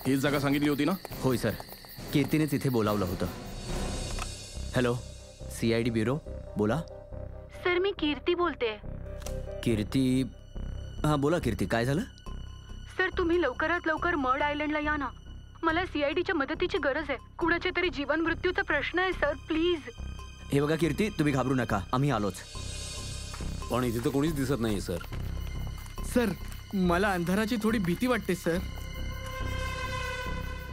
हीच जागा सांगितली होती ना? होय सर, कीर्तीनेच इथे बोलावलं होतं. हॅलो, CID ब्युरो, बोला. सर मी कीर्ती बोलते. कीर्ती? हां बोला कीर्ती, काय झालं? सर तुम्ही लवकरात लवकर मर्ड आयलंडला या ना. मला CIDच्या मदतीची गरज आहे. कुणाच्या तरी जीवन मृत्यूचा प्रश्न आहे सर, प्लीज. हे बघा कीर्ती, तुम्ही घाबरू नका, आम्ही आलोच. पण इथे तर कोणीच दिसत नाही सर. सर मला अंधाराची थोडी भीती वाटते सर.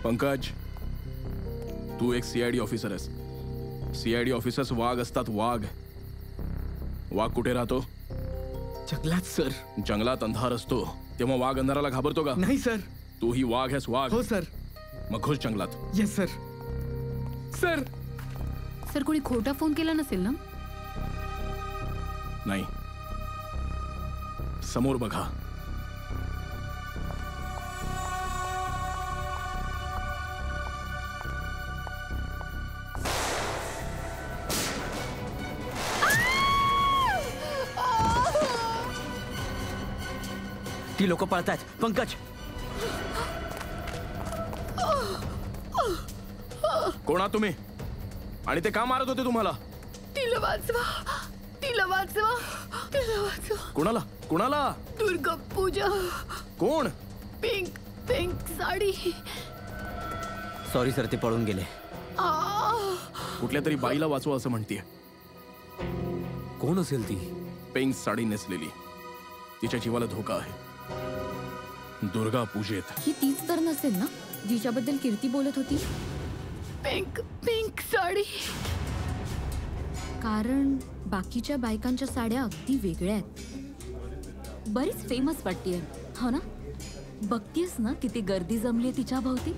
पंकज, तू एक CID ऑफिसर आहेस. CID ऑफिसर्स वाघ असतात, वाघ. वाघ कुठे राहतो? जंगलात सर. जंगलात अंधार असतो तेव्हा वाघ अंधाराला घाबरतो का? नाही सर. तू ही वाघ आहेस, वाघ. हो सर. मग घुस जंगलात. Yes sir. सर सर कोणी खोटा फोन केला नसेल ना? नाही, समोर बघा. ती लोक पळतायत. पंकज, कोण आहात तुम्ही आणि ते का मारत होते तुम्हाला? तिला वाचवा, तिला वाचवा, तिला वाचवा. कोणाला? कोणाला? दुर्गा पूजा. कोण? Pink pink sari. Sorry sir, ते पळून गेले. कुठल्या तरी बाईला वाचवा असं म्हणतीये. कोण असेल ती? पिंक साडी नेसलेली. तिच्या जीवाला धोका आहे. दुर्गा पूजेत. ही तीच तर नसेल ना जिच्याबद्दल कीर्ती बोलत होती? Pink pink sari. कारण बाकीच्या बायकांच्या साड्या अगदी वेगळ्या आहेत. बरीच फेमस वाटतेय, हो ना? बघतीयस ना किती गर्दी जमली तिच्या भोवती.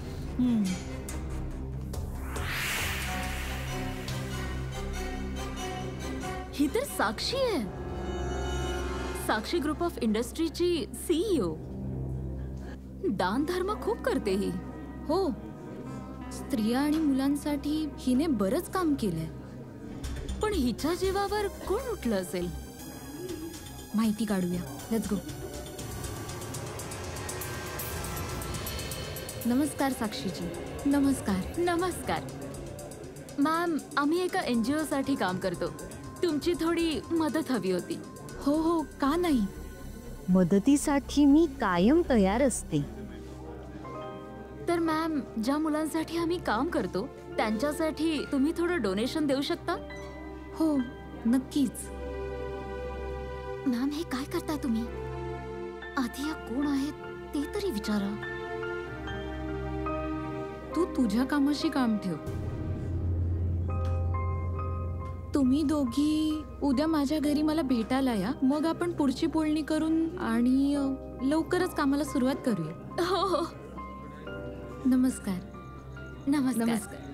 ही तर साक्षी आहे. साक्षी ग्रुप ऑफ इंडस्ट्रीची CEO. दान धर्म खूप करते ही. हो, स्त्रिया आणि मुलांसाठी हिने बरंच काम केलंय. पण हिच्या जीवावर कोण उठलं असेल? माहिती काढूया. Let's go. नमस्कार साक्षीजी. नमस्कार. नमस्कार मॅम, आम्ही एका NGO साठी काम करतो. तुमची थोडी मदत हवी होती. हो हो, का नाही. मदतीसाठी मी कायम तयार असते. तर मॅम, ज्या मुलांसाठी आम्ही काम करतो त्यांच्यासाठी तुम्ही थोडं डोनेशन देऊ शकता? हो नक्कीच. मॅम, हे काय करताय तुम्ही? आधी या कोण आहेत ते तरी विचारा. तू तुझ्या कामाशी काम ठेव. तुम्ही दोघी उद्या माझ्या घरी मला भेटायला या. मग आपण पुढची बोलणी करून आणि लवकरच कामाला सुरुवात करूया. हो हो. नमस्कार. नमस्कार. नमस्कार.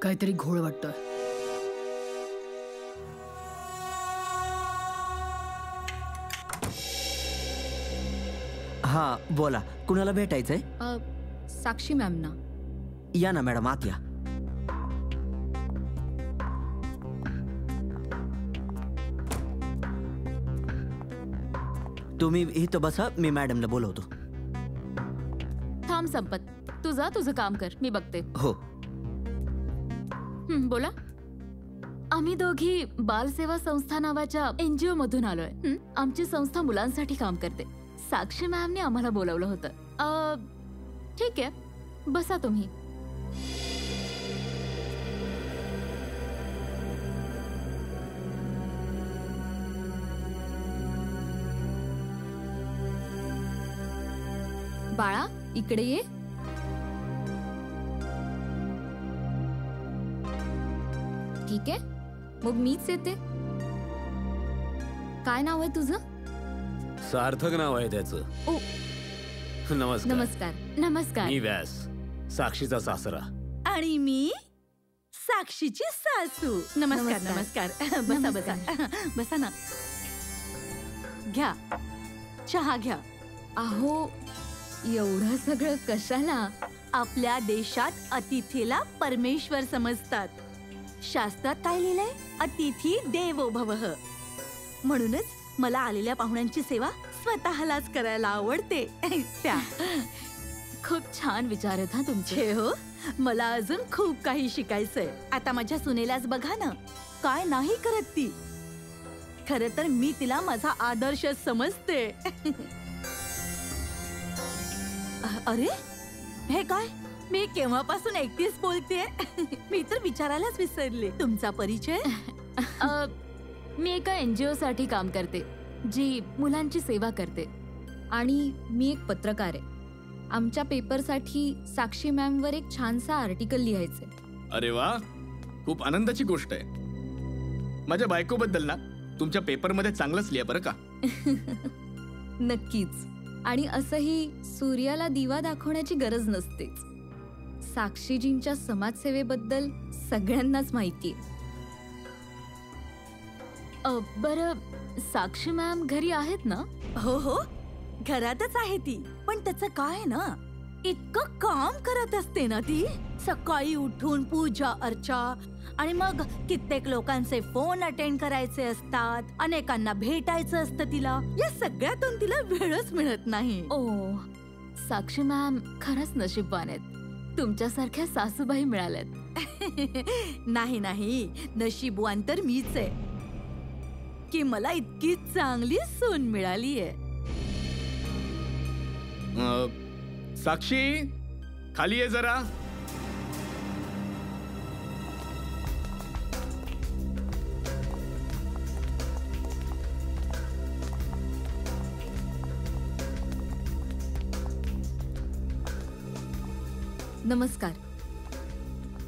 काहीतरी घोळ वाटतोय. हा बोला, कुणाला भेटायचंय? साक्षी मॅम ना. या ना मॅडम, आत या. तुम्ही इथं बसा, मी मॅडमला बोलवतो. थांब संपत, तू जा तुझं काम कर, मी बघते. हो. बोला. आम्ही दोघी बालसेवा संस्था नावाच्या NGO मधून आलोय. आमची संस्था मुलांसाठी काम करते. साक्षी मॅमने आम्हाला बोलवलं होतं. ठीक आहे, बसा तुम्ही. बाळा, इकडे ये. ठीक आहे, मग मीच येते. काय नाव आहे तुझं? सार्थक नाव आहे त्याचं. ओ, नमस्कार. नमस्कार. नमस्कार. मी व्यास, साक्षीचा सासरा. आणि मी साक्षीची सासू. नमस्कार नमस्कार. बसा बसा बसा ना. घ्या चहा घ्या. अहो एवढं सगळं कशाला? आपल्या देशात अतिथीला परमेश्वर समजतात. शास्त्रात काय लिहिलंय? अतिथी देवो भवः. म्हणूनच मला आलेल्या पाहुण्यांची सेवा स्वतःलाच करायला आवडते. त्या खूप छान विचार आहेत हा तुमचे. छे हो, मला अजून खूप काही शिकायचंय. आता माझ्या सुनेलाच बघा ना, काय नाही करत ती. खरं तर मी तिला माझा आदर्श समजते. अरे हे काय, मी केव्हापासून एकटीच बोलतेय? मी तर विचारायलाच विसरले. तुमचा परिचय? मी एका NGO साठी काम करते जी मुलांची सेवा करते. आणि मी एक पत्रकार आहे. आमच्या पेपरसाठी साक्षी मॅमवर एक छानसा आर्टिकल लिहायचंय. अरे वा, खूप आनंदाची गोष्ट आहे. माझ्या बायकोबद्दल ना तुमच्या पेपरमध्ये चांगलंच लिहा बरं का. नक्कीच. आणि असंही सूर्याला दिवा दाखवण्याची गरज नसतेच. साक्षीजींच्या समाजसेवेबद्दल सगळ्यांनाच माहितीये. बरं, साक्षी मॅम घरी आहेत ना? हो हो, घरातच आहे ती. पण त्याचं काय ना, इतकं काम करत असते ना ती. सकाळी उठून पूजा अर्चा आणि मग कित्येक लोकांचे फोन अटेंड करायचे असतात. अनेकांना भेटायचं असतं तिला. या सगळ्यातून तिला वेळच मिळत नाही. ओ, साक्षी मॅम खरंच नशीबवान आहेत. तुमच्यासारख्या सासूबाई मिळाल्यात. नाही नाही, नशीबवान तर मीच आहे की मला इतकी चांगली सून मिळालीये. साक्षी, खाली ये जरा. नमस्कार.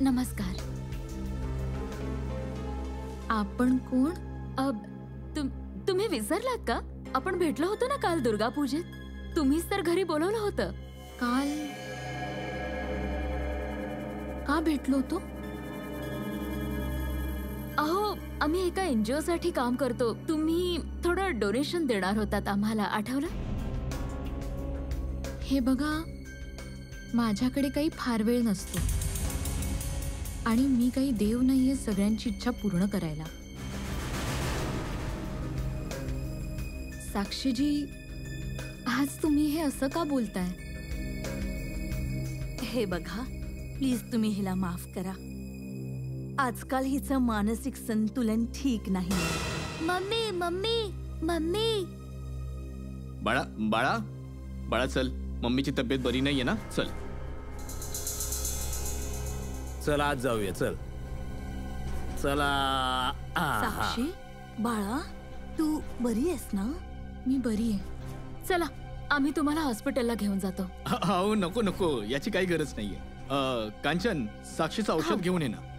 नमस्कार. आपण कोण? तुम्ही विसरलात का? आपण भेटलो होतो ना काल दुर्गा पूजेत. तुम्हीच तर घरी बोलवलं होतं. काल का भेटलो होतो? अहो, आम्ही एका NGO साठी काम करतो. तुम्ही थोडं डोनेशन देणार होतात आम्हाला, आठवलं? हे बघा, माझ्याकडे काही फार वेळ नसतो आणि मी काही देव नाहीये सगळ्यांची इच्छा पूर्ण करायला. साक्षीजी, आज तुम्ही हे असं का बोलताय? हे बघा, प्लीज तुम्ही हिला माफ करा. आजकाल हिचं मानसिक संतुलन ठीक नाही. Mummy mummy mummy. बाळा बाळा बाळा, चल. मम्मीची तब्येत बरी नाहीये ना, चल. चल आज जाऊया, चल. चला. साक्षी, बाळा, तू बरी आहेस ना? मी बरी आहे. चला, आम्ही तुम्हाला हॉस्पिटलला घेऊन जातो. हो, नको नको, याची काही गरज नाहीये. कांचन, साक्षीचं औषध घेऊन ये ना.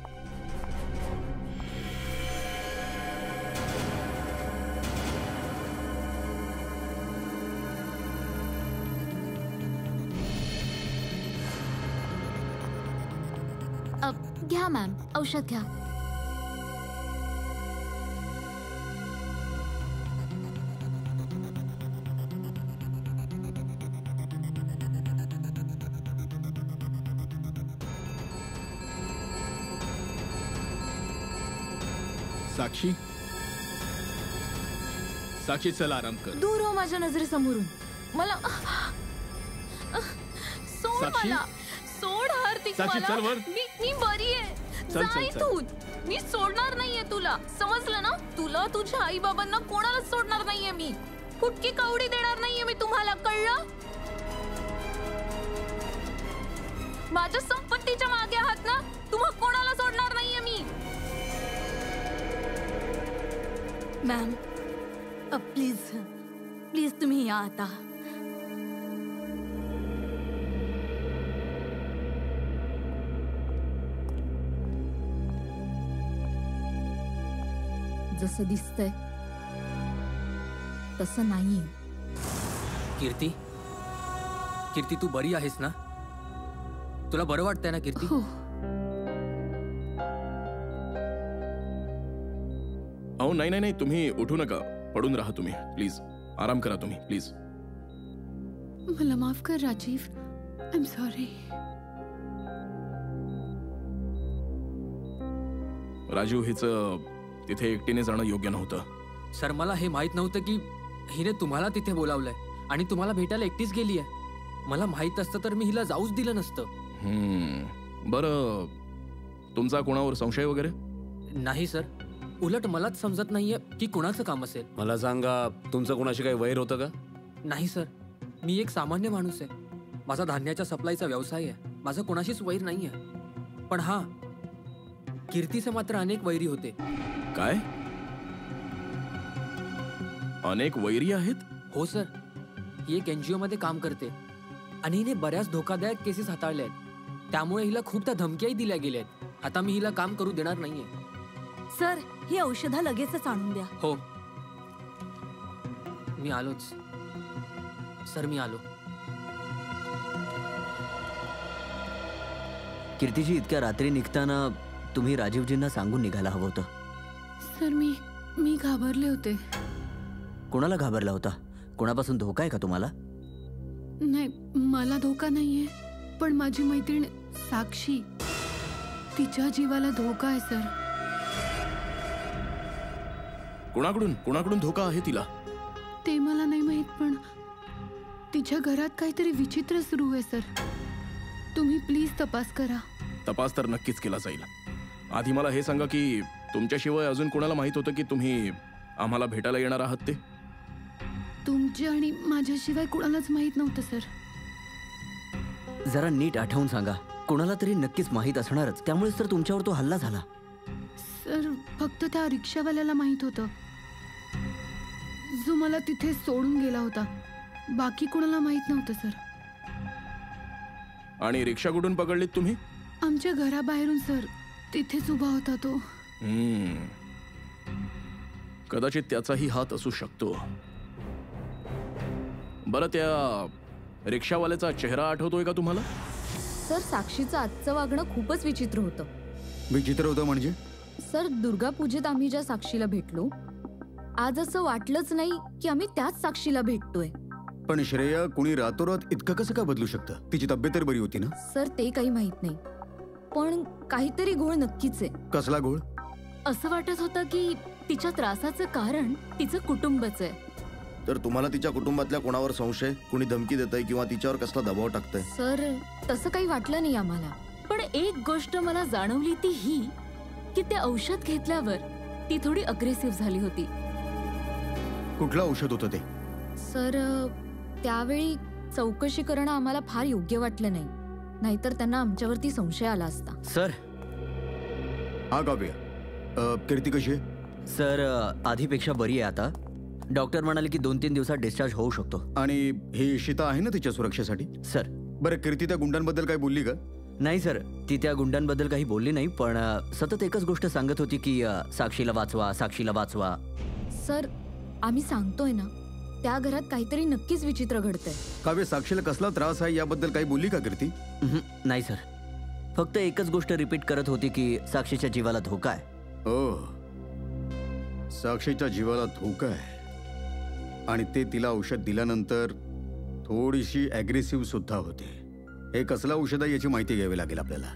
घ्या मॅम, औषध घ्या. साक्षी, साक्षी, चल आराम कर. दूर हो माझ्या नजरेसमोरून. मला सोड. साक्षी? मला सोड. हार्दिक, साक्षी, मला चल वर. मी बरी आहे. चल, जा चल, इथून. मी सोडणार नाहीये तुला, समजलं ना? तुला, तुझ्या आई बाबांना कोणालाच सोडणार नाहीये मी. फुटकी कवडी देणार नाहीये मी तुम्हाला, कळलं? माझ्या संपत्तीच्या मागे आहात ना, तुम्हा कोणाला सोडणार नाहीये मी. मॅम, प्लीज प्लीज तुम्ही या आता. जसं दिसतंय तसं नाहीये. कीर्ती, कीर्ती, तू बरी आहेस ना? तुला बरं वाटतंय ना कीर्ती? हो. अहो नाही नाही नाही, तुम्ही उठू नका, पडून राहा तुम्ही प्लीज. आराम करा तुम्ही प्लीज. मला माफ कर Rajiv, I am sorry. Raju, हिचं तिथे एकटीने जाणं योग्य नव्हतं. सर मला हे माहित नव्हतं की हिने तुम्हाला तिथे बोलावलंय आणि तुम्हाला भेटायला एकटीच गेली आहे. मला माहित असतं तर मी हिला जाऊच दिलं नसतं. बरं, तुमचा कोणावर संशय वगैरे? नाही सर, उलट मलाच समजत नाहीये की कुणाचं काम असेल. मला सांगा, तुमचं कोणाशी काही वैर होतं का? नाही सर, मी एक सामान्य माणूस आहे. माझा धान्याच्या सप्लायचा व्यवसाय आहे. माझं कोणाशीच वैर नाहीये. पण हा, कीर्तीचे मात्र अनेक वैरी होते. काय? अनेक वैरी आहेत? हो सर, ही एक NGO मध्ये काम करते आणि हिने बऱ्याच धोकादायक केसेस हाताळल्या आहेत. त्यामुळे हिला खूपदा धमक्याही दिल्या गेल्या आहेत. आता मी हिला काम करू देणार नाहीये. सर, ही औषधं लगेचच आणून द्या. हो, मी आलोच सर, मी आलो. कीर्तीजी, इतक्या रात्री निघताना तुम्ही राजीवजींना सांगून निघायला हवं होतं. सर मी घाबरले होते. कोणाला घाबरला होता? कोणापासून धोका आहे का तुम्हाला? नाही, मला धोका नाहीये, पण माझी मैत्रीण साक्षी, तिच्या जीवाला धोका आहे सर. कोणाकडून धोका आहे तिला? ते मला नाही माहित, पण तिच्या घरात काहीतरी विचित्र सुरू आहे सर. तुम्ही प्लीज तपास करा. तपास तर नक्कीच केला जाईल. आधी मला हे सांगा की तुमच्याशिवाय अजून कोणाला माहित होतं की तुम्ही आम्हाला भेटायला येणार आहात ते? तुमच्या आणि माझ्याशिवाय कुणालाच माहित नव्हतं सर. जरा नीट आठवून सांगा. कोणाला तरी नक्कीच माहित असणारच, त्यामुळेच तर तुमच्यावर तो हल्ला झाला. सर, फक्त त्या रिक्षावाल्याला माहित होतं, जो मला तिथे सोडून गेला होता. बाकी कोणाला माहित नव्हतं सर. आणि रिक्षा कुठून पकडलीत तुम्ही? आमच्या घराबाहेरून सर. तिथेच उभा होता तो. कदाचित त्याचाही हात असू शकतो. बरं, त्या रिक्षावाल्याचा चेहरा आठवतोय का तुम्हाला? सर, साक्षीचं आजचं वागणं खूपच विचित्र होतं. विचित्र होतं म्हणजे? सर, दुर्गा पूजेत आम्ही ज्या साक्षीला भेटलो, आज असं वाटलंच नाही की आम्ही त्याच साक्षीला भेटतोय. पण श्रेया, कुणी रातोरात इतकं कसं काय बदलू शकतं? तिची तब्येत तर बरी होती ना? सर, ते काही माहित नाही, पण काहीतरी घोळ नक्कीच आहे. कसला घोळ? असं वाटत होतं की तिच्या त्रासाचं कारण तिचं कुटुंबच आहे. तर तुम्हाला तिच्या कुटुंबातल्या कोणावर संशय, कुणी धमकी देतंय किंवा तिच्यावर कसला दबाव टाकतंय? सर, तसं काही वाटलं नाही आम्हाला. पण एक गोष्ट मला जाणवली, ती ही की ते औषध घेतल्यावर ती थोडी अग्रेसिव्ह झाली होती. कुठलं औषध होतं ते? सर, त्यावेळी चौकशी करणं आम्हाला फार योग्य वाटलं नाही, नाहीतर त्यांना आमच्यावरती संशय आला असता. सर. हा काव्य, कीर्ती कशी आहे? सर, आधीपेक्षा बरी आहे आता. डॉक्टर म्हणाले की 2-3 दिवसात डिस्चार्ज होऊ शकतो. आणि ही इशिता आहे ना तिच्या सुरक्षेसाठी? सर. बरं, कीर्ती त्या गुंडांबद्दल काय बोलली का? नाही सर, ती त्या गुंडांबद्दल काही बोलली नाही, पण सतत एकच गोष्ट सांगत होती की साक्षीला वाचवा, साक्षीला वाचवा. सर, आम्ही सांगतोय ना, त्या घरात काहीतरी नक्कीच विचित्र घडतंय. काव्य, साक्षीला कसला त्रास आहे याबद्दल काही बोलली का कीर्ती? नाही सर, फक्त एकच गोष्ट रिपीट करत होती की साक्षीच्या जीवाला धोका आहे. ओ, साक्षीच्या जीवाला धोका आहे, आणि ते तिला औषध दिल्यानंतर थोडीशी ॲग्रेसिव्ह सुद्धा होते. हे कसलं औषध आहे याची माहिती घ्यावी लागेल आपल्याला.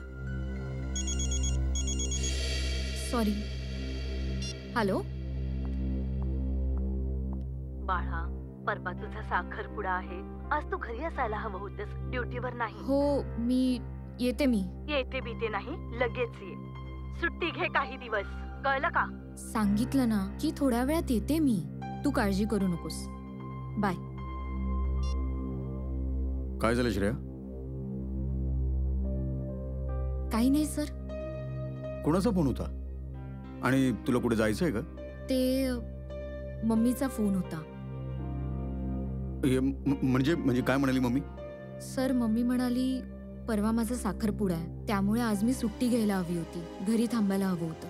सॉरी. हॅलो बाळा, परवा तुझा साखरपुडा आहे. आज तू घरी असायला हवं होतेस, ड्युटीवर नाही. हो, मी येते. येते बीते नाही, लगेच ये. सुट्टी घे काही दिवस, कळलं का? सांगितलं ना की थोड्या वेळात येते मी. तू काळजी करू नकोस. बाय. काय झालं श्रेया? काही नाही सर. कोणाचा फोन होता? आणि तुला कुठे जायचंय का? ते मम्मीचा फोन होता. म्हणजे काय म्हणाली मम्मी? सर, मम्मी म्हणाली परवा माझा साखरपुडा आहे, त्यामुळे आज मी सुट्टी घ्यायला हवी होती, घरी थांबायला हवं होतं.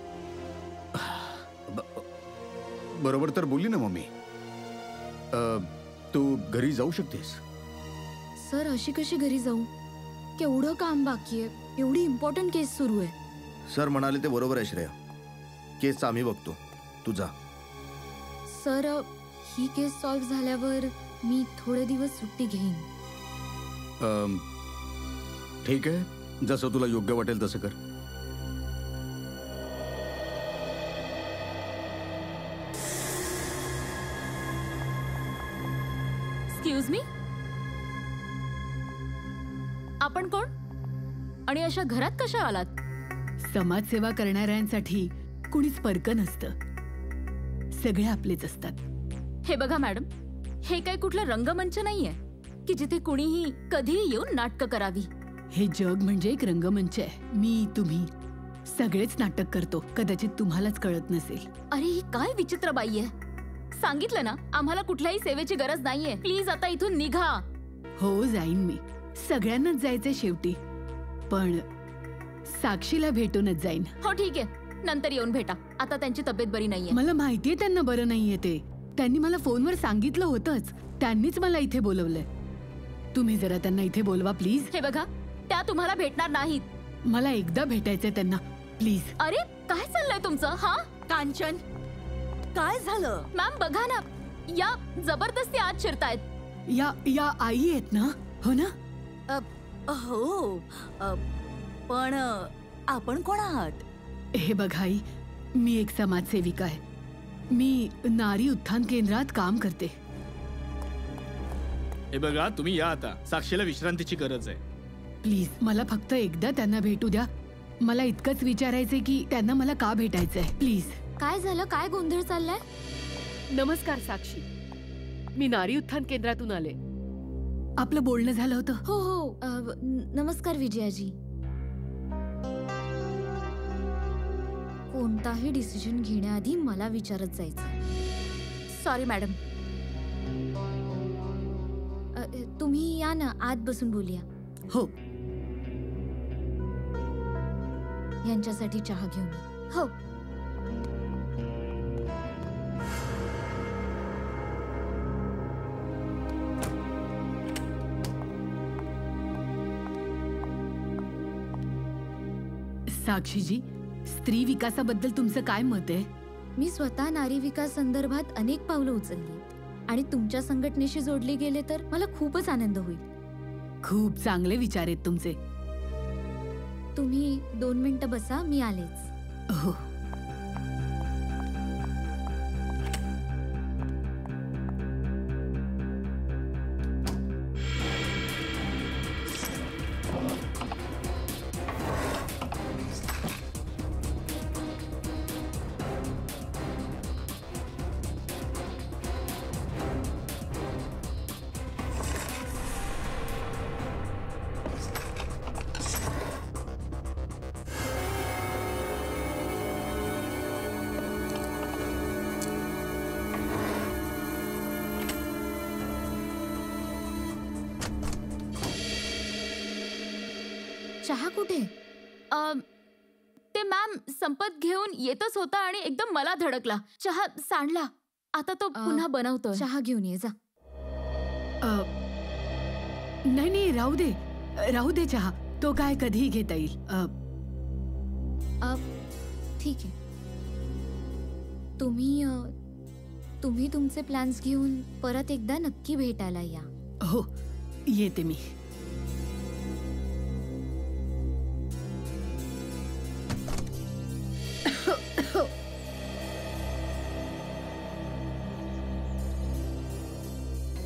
बरोबर तर बोलली ना मम्मी. तू घरी जाऊ शकतेस. सर, अशी कशी घरी जाऊ? केवढं काम बाकी आहे, एवढी इम्पॉर्टंट केस सुरू आहे. सर म्हणाले ते बरोबर आहे श्रेया. केसचं आम्ही बघतो, तू जा. सर, ही केस सॉल्व्ह झाल्यावर मी थोडे दिवस सुट्टी घेईन. ठीक आहे, जसं तुला योग्य वाटेल तसं कर. एक्सक्यूज मी, आपण कोण आणि अशा घरात कशा आलात? समाजसेवा करणाऱ्यांसाठी कुणीच परक नसतं, सगळे आपलेच असतात. हे बघा मॅडम, हे काही कुठलं रंगमंच नाहीये की जिथे कुणीही कधीही येऊन नाटकं करावी. हे जग म्हणजे एक रंगमंच आहे. मी, तुम्ही सगळेच नाटक करतो. कदाचित तुम्हालाच कळत नसेल. अरे ही काय विचित्र बाई आहे. सांगितलं ना, आम्हाला कुठल्याही सेवेची गरज नाहीये. प्लीज आता इथून निघा. हो, जाईन मी. सगळ्यांनाच जायचंय शेवटी, पण साक्षीला भेटूनच जाईन. हो ठीक आहे, नंतर येऊन भेटा. आता त्यांची तब्येत बरी नाहीये. मला माहितीये त्यांना बरं नाहीये ते. त्यांनी मला फोनवर सांगितलं होतंच. त्यांनीच मला इथे बोलवलंय. तुम्ही जरा त्यांना इथे बोलवा प्लीज. हे बघा, त्या तुम्हाला भेटणार नाहीत. मला एकदा भेटायचंय त्यांना, प्लीज. अरे काय चाललंय तुमचं? हा कांचन, काय झालं? मॅम बघा ना, या जबरदस्ती आत शिरतायत. या आई आहेत ना? हो ना? हो, पण आपण कोण आहात? हे बघा आई, मी एक समाजसेविका आहे. मी नारी उत्थान केंद्रात काम करते. हे बघा, तुम्ही या आता. साक्षीला विश्रांतीची गरज आहे. प्लीज मला फक्त एकदा त्यांना भेटू द्या. मला इतकंच विचारायचंय की त्यांना मला का भेटायचंय, प्लीज. काय झालं? काय गोंधळ चाललाय? नमस्कार साक्षी, मी नारी उत्थान केंद्रातून आले. आपलं बोलणं झालं होतं. हो हो, नमस्कार विजयाजी. कोणताही डिसिजन घेण्याआधी मला विचारत जायचं. Sorry madam. तुम्ही या ना, आत बसून बोलूया. हो. यांच्यासाठी चहा घेऊन ये. हो. साक्षीजी, स्त्री विकासाबद्दल तुमचं काय मत आहे? मी स्वतः नारी विकास संदर्भात अनेक पावलं उचलली आणि तुमच्या संघटनेशी जोडले गेले तर मला खूपच आनंद होईल. खूप चांगले विचार आहेत तुमचे. तुम्ही 2 मिनिटं बसा, मी आलेच. हो. चहा कुठे? ते मॅम संपत घेऊन येतच होता आणि एकदम मला धडकला. चहा सांडला. आता तो पुन्हा बनवतो. चहा घेऊन ये जा. नाही, राहू दे चहा. तो काय कधीही घेता येईल. ठीक आहे. तुम्ही तुमचे प्लॅन्स घेऊन परत एकदा नक्की भेटायला या. हो, येते मी.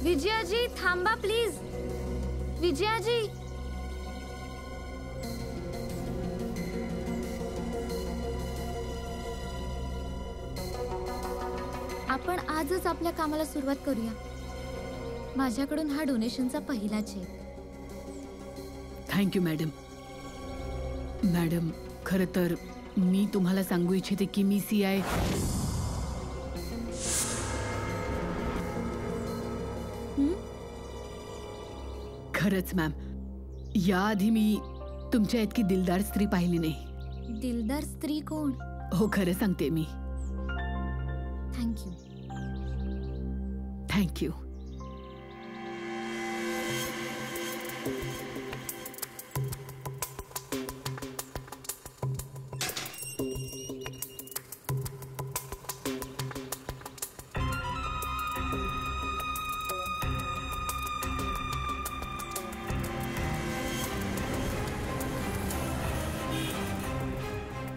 विजयाजी थांबा प्लीज. विजयाजी. आपण आजच आपल्या कामाला सुरुवात करूया. माझ्याकडून हा डोनेशनचा पहिला चेक. Thank you madam. मॅडम, खरं तर मी तुम्हाला सांगू इच्छिते की मी CI. खरंच मॅम, याआधी मी तुमच्या इतकी दिलदार स्त्री पाहिली नाही. दिलदार स्त्री कोण? हो, खरं सांगते मी. थँक्यू. थँक्यू.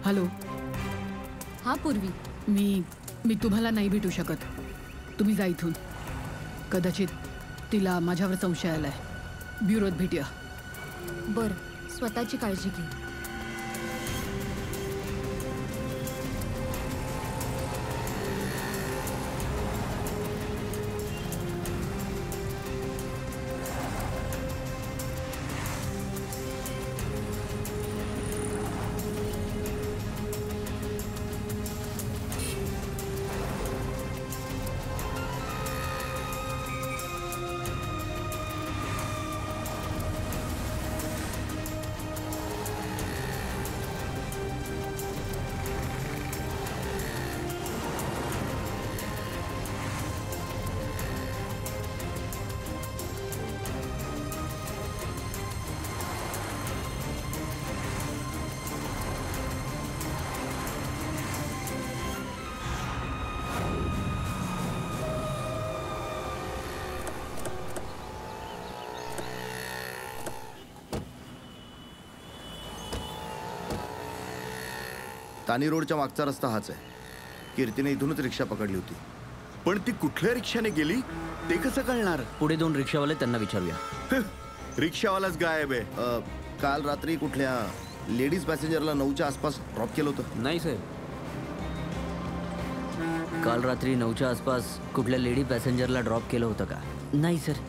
हॅलो. हा पूर्वी. मी तुम्हाला नाही भेटू शकत. तुम्ही जा इथून. कदाचित तिला माझ्यावर संशय आलाय. ब्युरोत भेटूया. बर, स्वतःची काळजी घे. तानी रोडच्या मागचा रस्ता हाच आहे. कीर्तीने इथूनच रिक्षा पकडली होती. पण ती कुठल्या रिक्षाने गेली ते कसं कळणार? पुढे 2 रिक्षावाले, त्यांना विचारूया. रिक्षावालाच गायब आहे. काल रात्री कुठल्या लेडीज पॅसेंजरला 9च्या आसपास ड्रॉप केलं होतं? नाही साहेब. काल रात्री 9च्या आसपास कुठल्या लेडी पॅसेंजरला ड्रॉप केलं होतं का? नाही सर.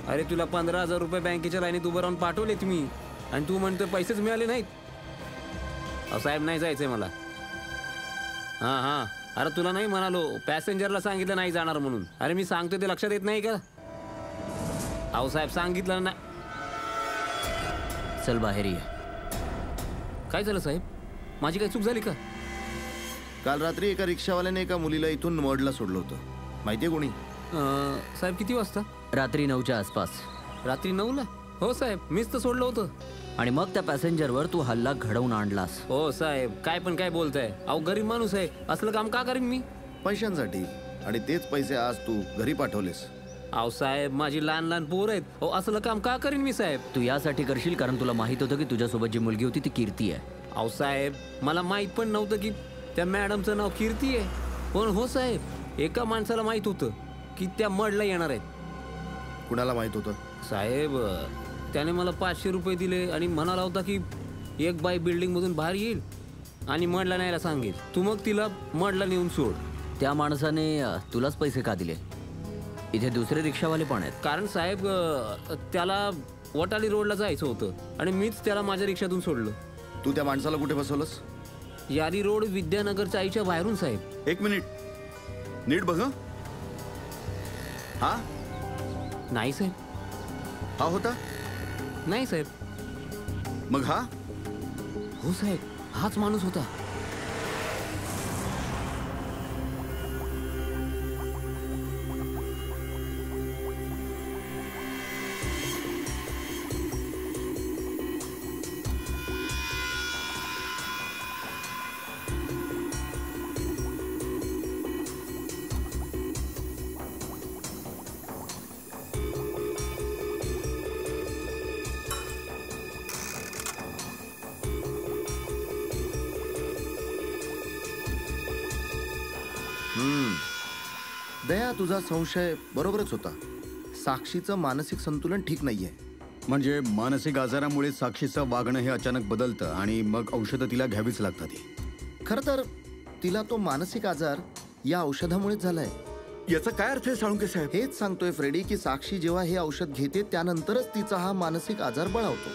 अरे तुला 15,000 रुपये बँकेच्या लाईनीत उभं राहून पाठवलेत मी, आणि तू म्हणतो पैसेच मिळाले नाहीत. साहेब नाही जायचंय मला. हां. अरे तुला नाही म्हणालो, पॅसेंजरला सांगितलं नाही जाणार म्हणून. अरे मी सांगतोय ते लक्षात येत नाही का? अहो साहेब सांगितलं ना. चल बाहेर ये. काय झालं साहेब? माझी काही चूक झाली का? काल रात्री एका रिक्षावाल्याने एका मुलीला इथून मडला सोडलं होतं. माहितीये कोणी? साहेब किती वाजता? रात्री 9च्या आसपास. रात्री 9ला? हो साहेब, मीच तर सोडलं होतं. आणि मग त्या पॅसेंजरवर तू हल्ला घडवून आणलास. हो साहेब, काय पण काय बोलताय? अहो गरीब माणूस आहे, असलं काम का करीन मी? पैशांसाठी. आणि तेच पैसे आज तू घरी पाठवलेस. अहो साहेब, माझी लहान लहान पोरं आहेत. हो असलं काम का करीन मी साहेब? तू यासाठी करशील कारण तुला माहित होतं की तुझ्यासोबत जी मुलगी होती ती कीर्ती आहे. अहो साहेब, मला माहित पण नव्हतं की त्या मॅडमचं नाव कीर्ती आहे. पण हो साहेब, एका माणसाला माहित होतं की त्या मडला येणार आहेत. कुणाला माहित होतं? साहेब, त्याने मला 500 रुपये दिले आणि म्हणाला होता की एक बाई बिल्डिंग मधून बाहेर येईल आणि मडला न्यायला सांगेल, तू मग तिला मडला नेऊन सोड. त्या माणसाने तुलाच पैसे का दिले? इथे दुसरे रिक्षावाले पण आहेत. कारण साहेब, त्याला वटाली रोडला जायचं होतं आणि मीच त्याला माझ्या रिक्षातून सोडलं. तू त्या माणसाला कुठे बसवलंस? यारी रोड विद्यानगरच्या आईच्या बाहेरून साहेब. 1 मिनिट, नीट बघ. हा नाही साहेब. हा होता? नाही साहेब. मग हा? हो साहेब, हाच माणूस होता. दया, तुझा संशय बरोबरच होता. साक्षीचं मानसिक संतुलन ठीक नाहीये. म्हणजे मानसिक आजारामुळे साक्षीचं वागणं हे अचानक बदलतं आणि मग औषधं तिला घ्यावीच लागतात. खरं तर तिला तो मानसिक आजार या औषधामुळेच झालाय. याचा काय अर्थ आहे साळुंके साहेब? हेच सांगतोय फ्रेडी की साक्षी जेव्हा हे औषध घेते त्यानंतरच तिचा हा मानसिक आजार बळावतो.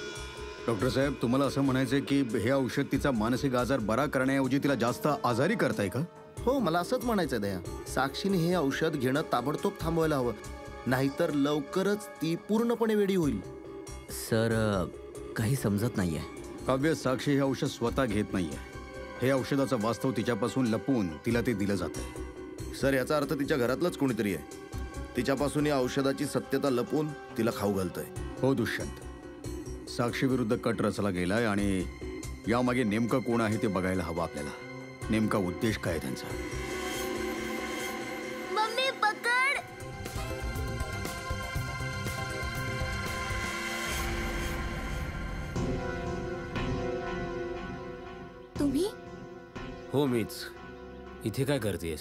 डॉक्टर साहेब, तुम्हाला असं म्हणायचंय की हे औषध तिचा मानसिक आजार बरा करण्याऐवजी तिला जास्त आजारी करताय का? हो, मला असंच म्हणायचंय दया. साक्षीने हे औषध घेणं ताबडतोब थांबवायला हवं, नाहीतर लवकरच ती पूर्णपणे वेडी होईल. सर, काही समजत नाहीये. काव्य, साक्षी हे औषध स्वतः घेत नाहीये. हे औषधाचं वास्तव तिच्यापासून लपवून तिला ते दिलं जातंय. सर, याचा अर्थ तिच्या घरातलंच कोणीतरी आहे. तिच्यापासून या औषधाची सत्यता लपवून तिला खाऊ घालतंय. हो दुष्यंत, साक्षी विरुद्ध कट रचला गेलाय आणि यामागे नेमकं कोण आहे ते बघायला हवं आपल्याला. नेमका उद्देश काय त्यांचा? मम्मी पकड. तुम्ही हो मीच. इथे काय करतेस?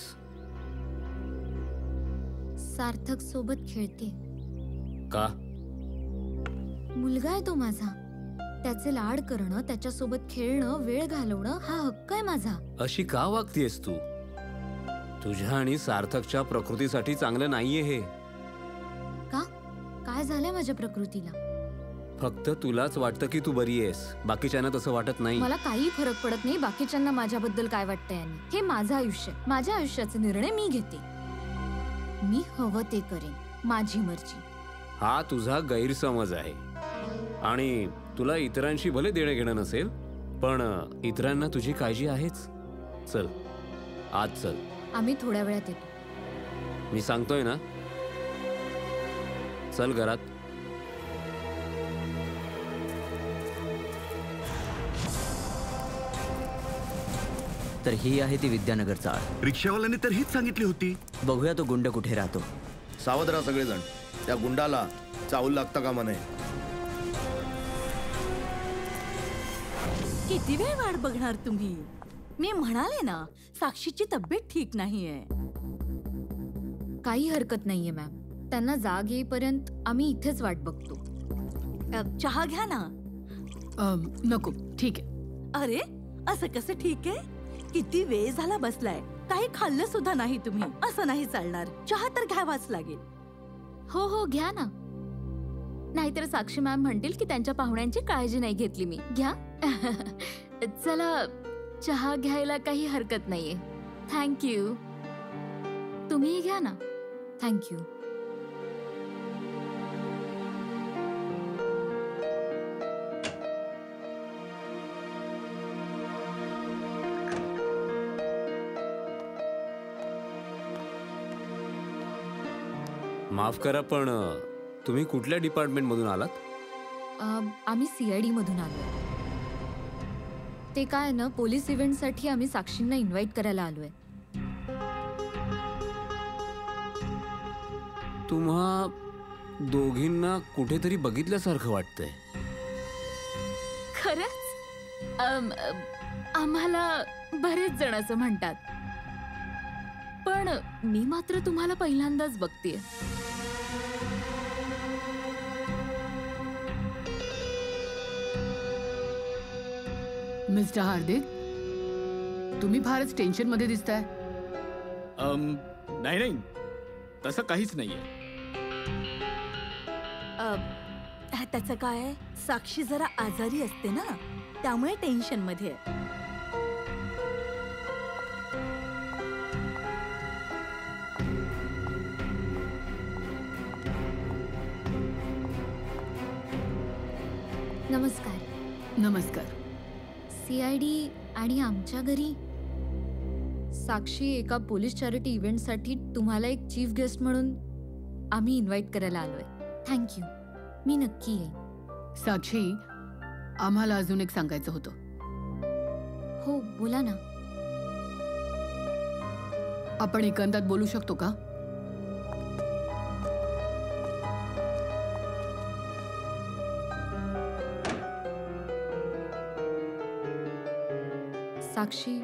सार्थक सोबत खेळते. का? मुलगा आहे तो माझा. त्याचे लाड करणं, त्याच्यासोबत खेळणं, वेळ घालवणं हा हक्क आहे माझा. अशी का वागतेस तू? तुझ्या आणि सार्थकच्या प्रकृतीसाठी चांगलं नाहीये हे. का? काय झालंय माझ्या प्रकृतीला? फक्त तुलाच वाटतं की तू बरी आहेस, बाकीच्यांना तसं वाटत नाही. मला काही फरक पडत नाही बाकीच्यांना माझ्याबद्दल काय वाटतंय आणि. हे माझं आयुष्य, माझ्या आयुष्याचे निर्णय मी घेते. मी हवं ते करेन, माझी मर्जी. हा तुझा गैरसमज आहे. आणि तुला इतरांशी भले देणं घेणं नसेल, पण इतरांना तुझी काळजी आहेच. चल आज चल. आम्ही थोड्या वेळात येतो. मी सांगतोय ना, चल घरात. तर ही आहे ती विद्यानगर चाळ. रिक्षावाल्याने तर हीच सांगितली होती. बघूया तो गुंड कुठे राहतो. सावध राहा सगळेजण. त्या गुंडाला चावल लागतं का म्हणे. किती वेळ वाट बघणार तुम्ही? मी म्हणाले ना, साक्षीची तब्येत ठीक नाहीये. काही हरकत नाहीये मॅम. त्यांना जाग येईपर्यंत आम्ही इथेच वाट बघतो. चहा घ्या ना. नको, ठीक आहे. अरे असं कसं ठीक आहे? किती वेळ झाला बसलाय, काही खाल्लं सुद्धा नाही तुम्ही. असं नाही चालणार. चहा तर घ्यावाच लागेल. हो हो घ्या ना. नाहीतर साक्षी मॅम म्हणतील की त्यांच्या पाहुण्यांची काळजी नाही घेतली मी. घ्या. चला, चहा घ्यायला काही हरकत नाहीये. थँक्यू. तुम्हीही घ्या ना. थँक्यू. माफ करा, पण तुम्ही कुठल्या डिपार्टमेंट मधून आलात? आम्ही CID मधून आलोय. ते काय ना, पोलीस इव्हेंट साठी आम्ही साक्षींना इन्व्हाइट करायला आलोय. तुम्हा दोघींना कुठेतरी बघितल्यासारखं वाटतंय. खरंच? आम्हाला बरेच जण असं म्हणतात, पण मी मात्र तुम्हाला पहिल्यांदाच बघतेय. मिस्टर हार्दिक, तुम्ही फारच टेन्शन मध्ये दिसताय. नाही नाही, तसं काहीच नाहीये. त्याचं काय, साक्षी जरा आजारी असते ना, त्यामुळे टेन्शन मध्ये. नमस्कार. नमस्कार. CID आणि आमच्या घरी साक्षी एका पोलीस चॅरिटी इव्हेंटसाठी तुम्हाला एक चीफ गेस्ट म्हणून आम्ही इन्व्हाइट करायला आलोय. थँक्यू. मी नक्की येईन. साक्षी, आम्हाला अजून एक सांगायचं होतं. हो बोला ना. आपण एकांतात बोलू शकतो का? साक्षी,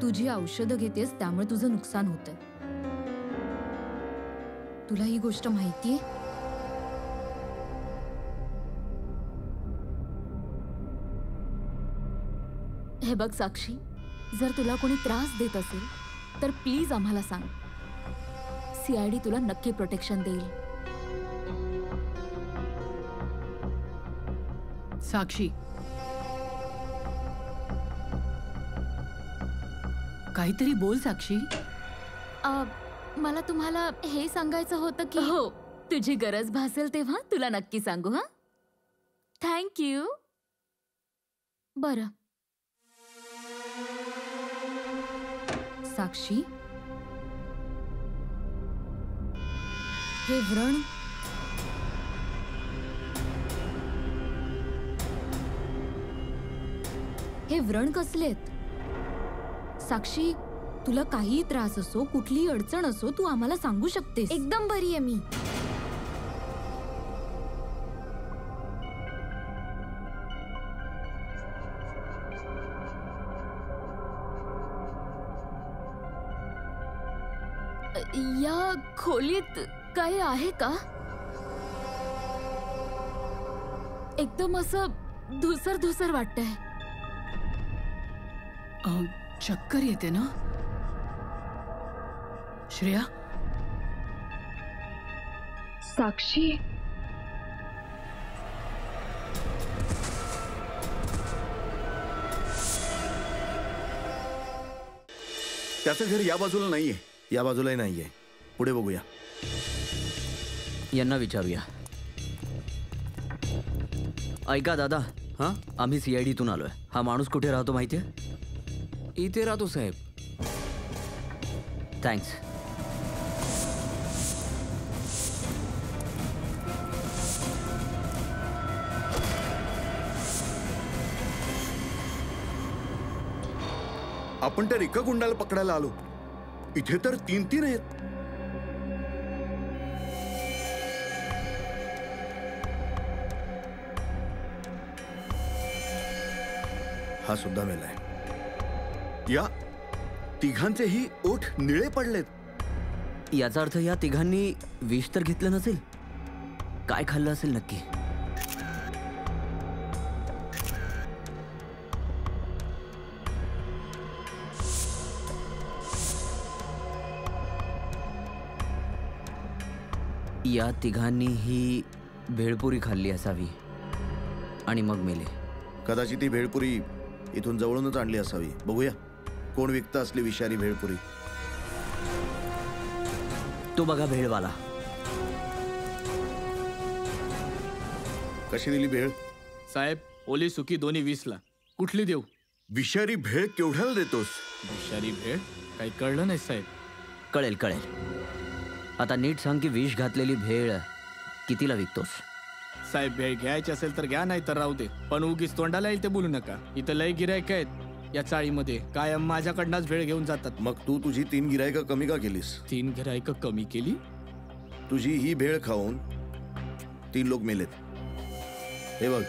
तुझी औषधं घेतेस त्यामुळे तुझं नुकसान होतंय. तुला ही गोष्ट माहितीये? हे बघ साक्षी, जर तुला कोणी त्रास देत असेल तर प्लीज आम्हाला सांग. CID तुला नक्की प्रोटेक्शन देईल. साक्षी, काहीतरी बोल साक्षी. मला तुम्हाला हे सांगायचं होतं की हो, तुझी गरज भासेल तेव्हा तुला नक्की सांगू. हा, थँक्यू. बरं साक्षी, हे व्रण कसलेत? साक्षी, तुला काही त्रास असो, कुठलीही अडचण असो, तू आम्हाला सांगू शकतेस. एकदम बरी आहे मी. या खोलीत काही आहे का? एकदम असं धुसर धुसर वाटतंय. चक्कर येते ना श्रेया? साक्षी, त्याचं घर या बाजूला नाहीये. या बाजूलाही नाहीये. पुढे बघूया. यांना विचारूया. ऐका दादा, हां, आम्ही CID-तून आलोय. हा माणूस कुठे राहतो माहितीये? इथे राहतो साहेब. थँक्स. आपण तर एका गुंडाला पकडायला आलो, इथे तर 3 आहेत. हा सुद्धा मेलाय. या तिघांचेही ओठ निळे पडलेत. याचा अर्थ या तिघांनी विष तर घेतलं नसेल. काय खाल्लं असेल नक्की? या तिघांनीही भेळपुरी खाल्ली असावी आणि मग मेले. कदाचित ती भेळपुरी इथून जवळूनच आणली असावी. बघूया कोण विकतं असली विषारी भेळपुरी. तो बघा भेळवाला. कशी दिली भेळ? साहेब, ओली सुकी दोन्ही 20ला. कुठली देऊ? विषारी भेळ केवढ्याला देतोस? विषारी भेळ? काही कळलं नाही साहेब. कळेल कळेल. आता नीट सांग की विष घातलेली भेळ कितीला विकतोस? साहेब, भेळ घ्यायची असेल तर घ्या, नाही तर राहू दे. पण उगीच तोंडाला येईल ते बोलू नका. इथं लय गिरायक आहेत या चाळीमध्ये. कायम माझ्याकडनंच भेळ घेऊन जातात. मग तू तुझी 3 गिरायकं कमी का केलीस? 3 गिरायकं कमी केली? तुझी ही भेळ खाऊन 3 लोक मेलेत. हे बघ.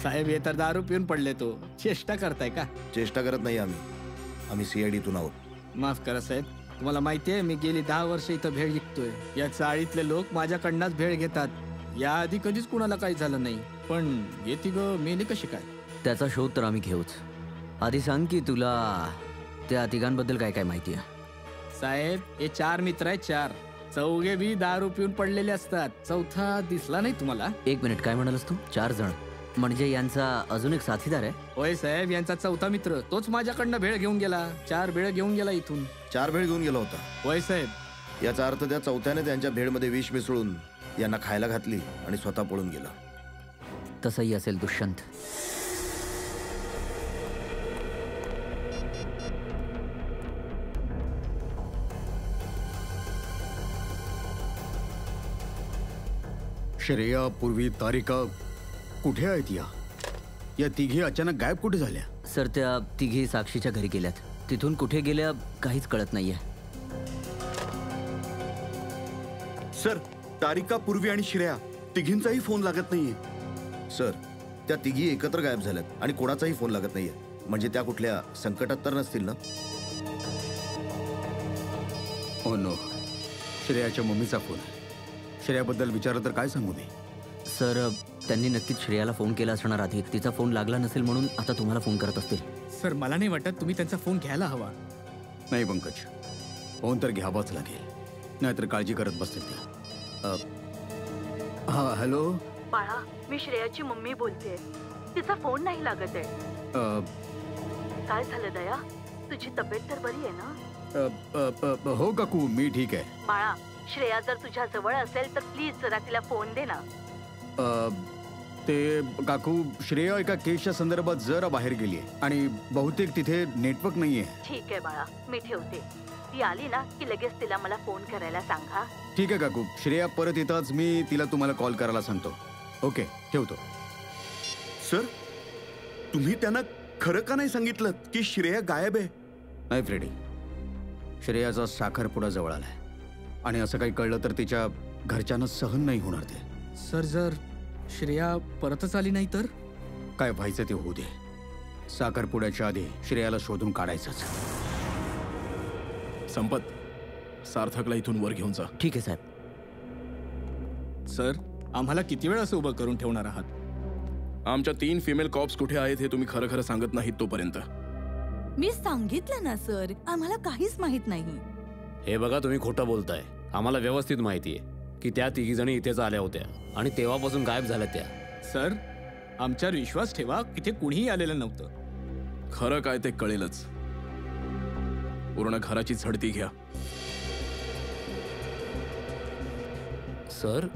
साहेब, हे तर दारू पिऊन पडले. तो चेष्टा करताय का? चेष्टा करत नाही आम्ही CID-तून आहोत. माफ करा साहेब, तुम्हाला माहितीये मी गेली 10 वर्ष इथं भेळ विकतोय. या चाळीतले लोक माझ्याकडनंच भेळ घेतात. याआधी कधीच कुणाला काही झालं नाही. पण हे तिघं मेले कशी काय? त्याचा शोध तर आम्ही घेऊच. आधी सांग की तुला त्या तिघांबद्दल काय काय माहिती आहे? साहेब, हे 4 मित्र आहेत. 4 चौघे बी दारू पिऊन पडलेले असतात. चौथा दिसला नाही तुम्हाला? 1 मिनिट, काय म्हणालस तू? 4 जण म्हणजे यांचा अजून एक साथीदार आहे? होय साहेब, यांचा चौथा मित्र. तोच माझ्याकडनं भेळ घेऊन गेला. 4 भेळ घेऊन गेला इथून. 4 भेळ घेऊन गेला होता? होय साहेब. याचा अर्थ त्या चौथ्याने त्यांच्या भेळमध्ये विष मिसळून यांना खायला घातली आणि स्वतः पळून गेला. तसंही असेल दुष्यंत. श्रेया, पूर्वी, तारिका कुठे आहेत? या तिघी अचानक गायब कुठे झाल्या? सर, त्या तिघी साक्षीच्या घरी गेल्यात. तिथून कुठे गेल्या काहीच कळत नाहीये. सर, तारिका, पूर्वी आणि श्रेया तिघींचाही फोन लागत नाहीये. सर, त्या तिघी एकत्र गायब झाल्यात आणि कोणाचाही फोन लागत नाहीये. म्हणजे त्या कुठल्या संकटात तर नसतील ना? हो नो, श्रेयाच्या मम्मीचा फोन आहे. श्रेयाबद्दल विचारलं तर काय सांगू मी? सर, त्यांनी नक्कीच श्रेयाला फोन केला असणार आधी. तिचा फोन लागला नसेल म्हणून आता तुम्हाला फोन करत असतील. सर, मला नाही वाटत तुम्ही त्यांचा फोन घ्यायला हवा. नाही पंकज, फोन तर घ्यावाच लागेल, नाहीतर काळजी करत बसतील त्या. हा, हॅलो बाळा, मी श्रेयाची मम्मी बोलते. तिचा फोन नाही लागत आहे. काय झालं दया? तुझी तब्येत तर बरी आहे ना? हो काकू, मी ठीक आहे. बाळा, श्रेया जर तुझ्या जवळ असेल तर प्लीज जरा तिला फोन दे ना. ते काकू, श्रेया एका केसच्या संदर्भात जरा बाहेर गेली आहे आणि बहुतेक तिथे नेटवर्क नाहीये. ठीक आहे बाळा, मी ठेवते. ती आली ना की लगेच तिला मला फोन करायला सांगा. ठीक आहे काकू, श्रेया परत येताच मी तिला तुम्हाला कॉल करायला सांगतो. ओके, ठेवतो. सर, तुम्ही त्यांना खरं का नाही सांगितलं की श्रेया गायब आहे? नाही फ्रेडी, श्रेयाचा साखरपुडा जवळ आलाय आणि असं काही कळलं तर तिच्या घरच्यांना सहन नाही होणार ते. सर, जर श्रेया परतच आली नाही तर? काय व्हायचं ते होऊ दे. साखरपुड्याच्या आधी श्रेयाला शोधून काढायचंच. संपत, सार्थकला इथून वर घेऊन जा. ठीक आहे साहेब. सर, आम्हाला किती वेळ असं उभं करून ठेवणार आहात? आमच्या 3 फिमेल कॉप्स कुठे आहेत हे तुम्ही खरं खरं सांगत नाहीत तोपर्यंत. मी सांगितलं ना सर, आम्हाला काहीच माहित नाही. हे बघा, तुम्ही खोटं बोलताय. आम्हाला व्यवस्थित माहिती आहे की त्या 3 जणी इथेच आल्या होत्या आणि तेव्हापासून गायब झाल्या त्या. सर, आमच्यावर विश्वास ठेवा, इथे कुणीही आलेलं नव्हतं. खरं काय ते कळेलच. पूर्ण घराची झडती घ्या. सर,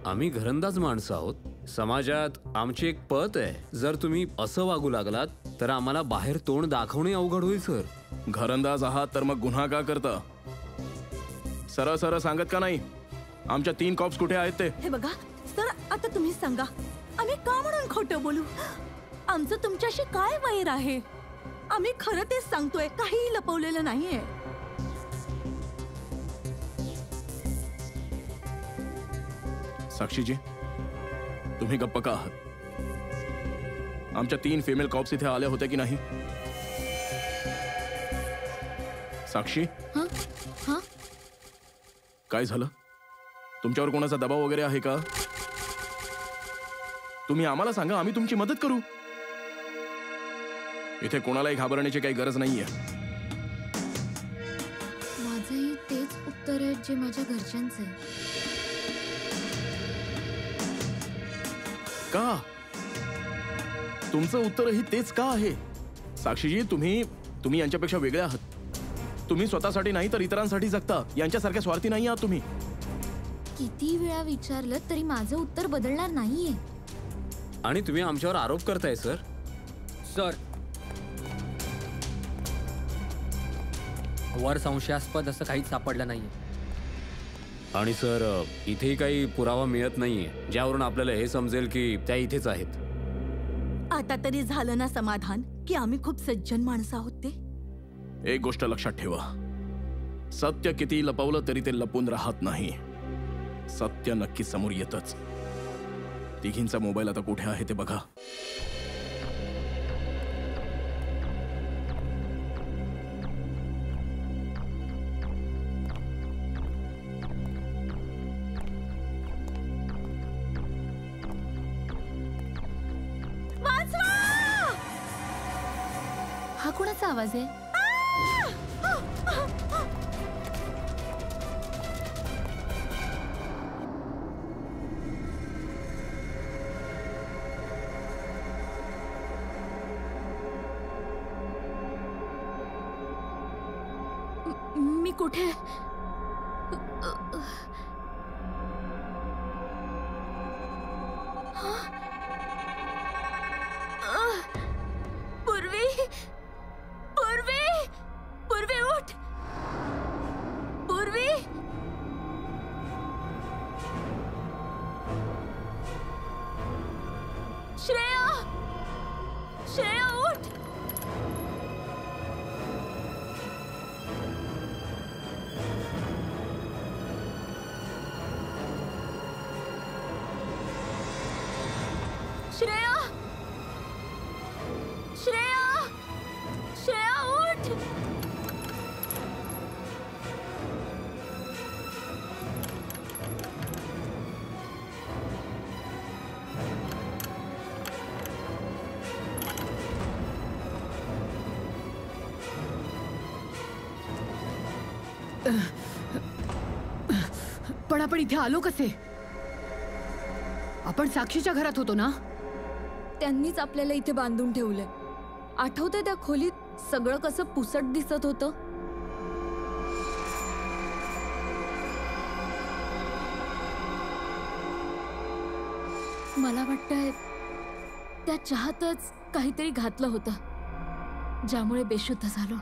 आम्ही घरंदाज माणसं आहोत. समाजात आमची एक पत आहे. जर तुम्ही असं वागू लागलात तर आम्हाला बाहेर तोंड दाखवणे अवघड होईल सर. घरंदाज आहात तर मग गुन्हा का करता? सरळ सरळ सांगत का नाही आमच्या 3 कॉप्स कुठे आहेत ते? हे बघा सर, आता तुम्ही सांगा, आम्ही का म्हणून खोटं बोलू? आमचं तुमच्याशी काय वैर आहे? आम्ही खरं तेच सांगतोय, काहीही लपवलेलं नाहीये. साक्षीजी, तुम्ही गप्प का आहात? आमच्या 3 फिमेल कॉप्स इथे आल्या होत्या की नाही? साक्षी, काय झालं? तुमच्यावर कोणाचा दबाव वगैरे आहे का? तुम्ही आम्हाला सांगा, आम्ही तुमची मदत करू. इथे कोणालाही घाबरण्याची काही गरज नाहीये. माझंही तेच उत्तर आहे जे माझ्या घरच्यांचं आहे. का? तुमचं उत्तरही तेच का आहे? साक्षीजी, तुम्ही यांच्यापेक्षा वेगळे आहात. तुम्ही स्वतःसाठी नाही तर इतरांसाठी जगता. यांच्यासारख्या स्वार्थी नाही आहात तुम्ही. किती वेळा विचारलं तरी माझं उत्तर बदलणार नाहीये. आणि तुम्ही आमच्यावर आरोप करताय सर. सर, वर संशयास्पद असं काहीच सापडलं नाहीये. आणि सर, इथेही काही पुरावा मिळत नाहीये ज्यावरून आपल्याला हे समजेल की त्या इथेच आहेत. आता तरी झालं ना समाधान की आम्ही खूप सज्जन माणसं आहोत ते? एक गोष्ट लक्षात ठेवा, सत्य किती लपवलं तरी ते लपून राहत नाही. सत्य नक्की समोर येतच. तिघींचा मोबाईल आता कुठे आहे ते बघा. हा कोणाचा आवाज आहे? मी कुठे? पूर्वी, पूर्वी, पूर्वी उठ. पूर्वी, श्रेया, श्रेया उठ. श्रेया, श्रेया, श्रेया उठ. पण आपण इथे आलो कसे? आपण साक्षीच्या घरात होतो ना? त्यांनीच आपल्याला इथे बांधून ठेवलंय. आठवतंय त्या खोलीत सगळं कसं पुसट दिसत होतं? मला वाटतंय त्या चहातच काहीतरी घातलं होतं ज्यामुळे बेशुद्ध झालो.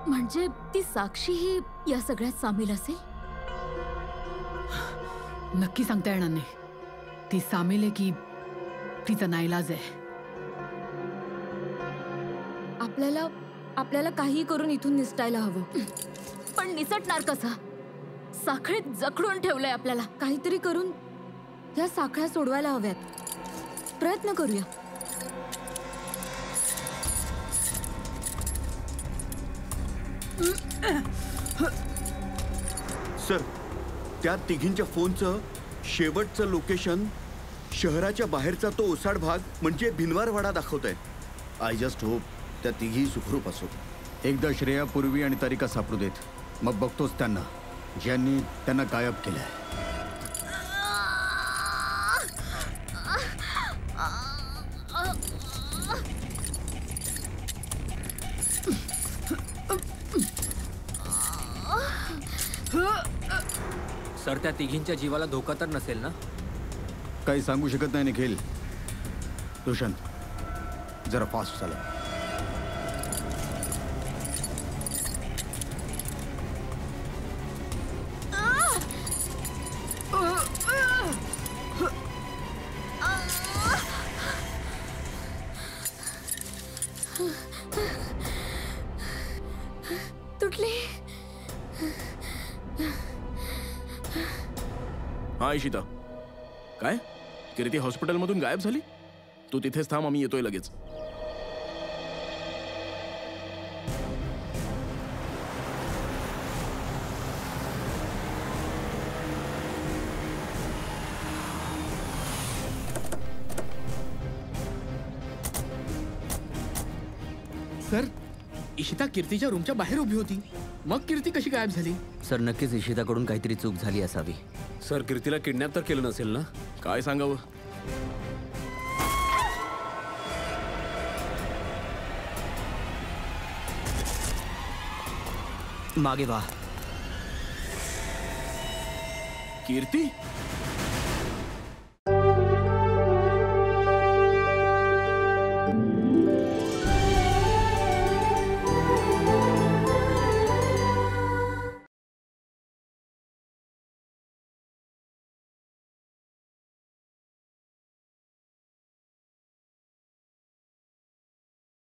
म्हणजे ती साक्षी ही या सगळ्यात सामील असेल? नक्की सांगता येणार नाही. ती सामील आहे की तिचा नाईलाज आहे. आपल्याला काही करून इथून निसटायला हवं. पण निसटणार कसं? साखळीत जखडून ठेवलंय आपल्याला. काहीतरी करून या साखळ्या सोडवायला हव्यात. प्रयत्न करूया. सर, त्या तिघींच्या फोनचं शेवटचं लोकेशन शहराच्या बाहेरचा तो ओसाड भाग म्हणजे भिनवारवाडा दाखवत आहे. आय जस्ट होप त्या तिघी सुखरूप असो. एकदा श्रेया, पूर्वी आणि तारिका सापडू देत, मग बघतोच त्यांना, ज्यांनी त्यांना गायब केलंय. सर, त्या तिघींच्या जीवाला धोका तर नसेल ना? काही सांगू शकत नाही निखिल. दुष्यंत, जरा फास्ट चाला. तुटले. हा इशिता, काय कीर्ती हॉस्पिटलमधून गायब झाली? तू तिथेच थांब, आम्ही येतोय लगेच. सर, इशिता कीर्तीच्या रूमच्या बाहेर उभी होती. मग कीर्ती कशी गायब झाली? सर, नक्कीच इशिताकडून काहीतरी चूक झाली असावी. सर, कीर्तीला किडनॅप तर केलं नसेल ना? काय सांगावं? मागे व्हा. कीर्ती